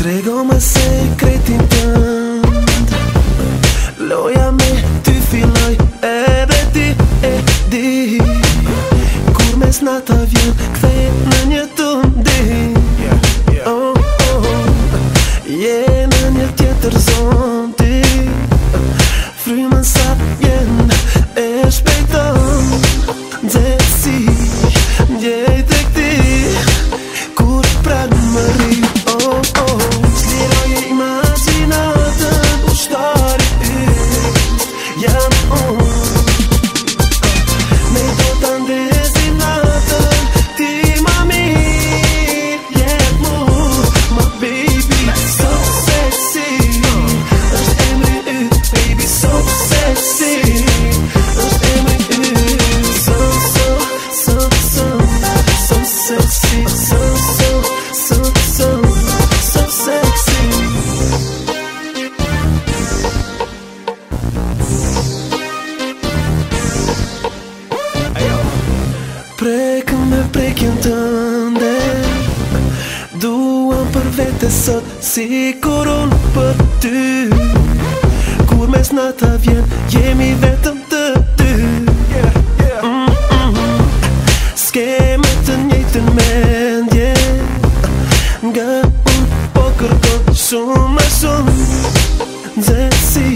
Trego më sekretin tënd, loja me ty filloj edhe ti e di. Kur mes nata vjen, kthej në një tundi. Oh, oh, je në një tjetër zonë ti. Frymën sa vjen e shpejton, nxehtësi ndjej tek ti. Kur prag më rri, oh, oh, s'liroje imagjinatën, ushtari yt jam unë. Ne do ta ndesim natën, ti ma mirë jep mu, my baby, so sexy. Është emri yt, baby, so sexy. Është emri yt, so sexy, so sexy. Prekëm me prekjen tënde, duam për vete sot, si kur unë për ty. Kur mes nata vjen, jemi vetëm të dy. S'keme të njëjtën mendje, nga unë po kërkon shumë më shumë. Nxehtësi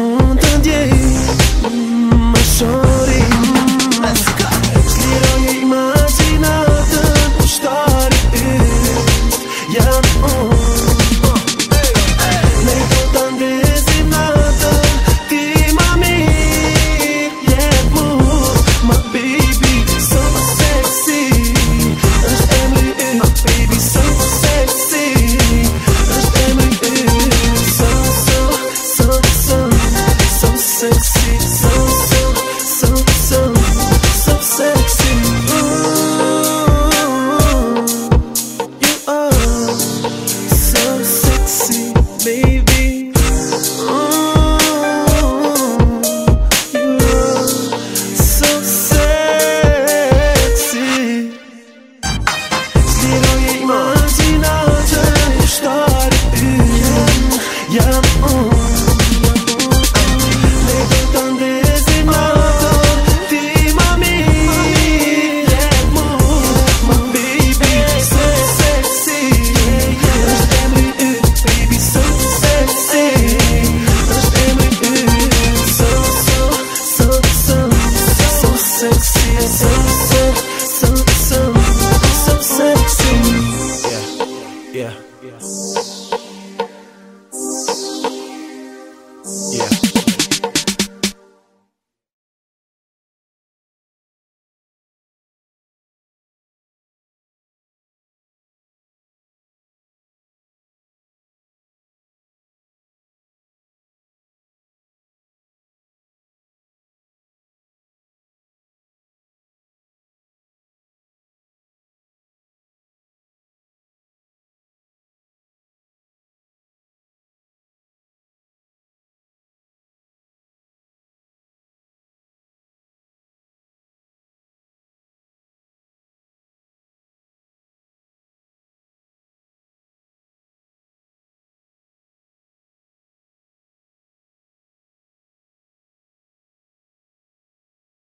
unë të ndjej më shori. S'liroje imagjinatën, ushtari yt jam unë. Ne do ta ndesim natën, ti ma mirë jep mu, my baby, so sexy. Është emri yt, baby, so sexy. Është emri yt, so sexy, so sexy. You are so sexy, baby. You are so sexy. S'liroje imagjinatën, ushtari yt jam unë. Ne do ta ndesim natën, ti ma mirë jep mu, my baby, so sexy. Është emri yt, baby, so sexy. Është emri yt, so sexy, so sexy. Yeah.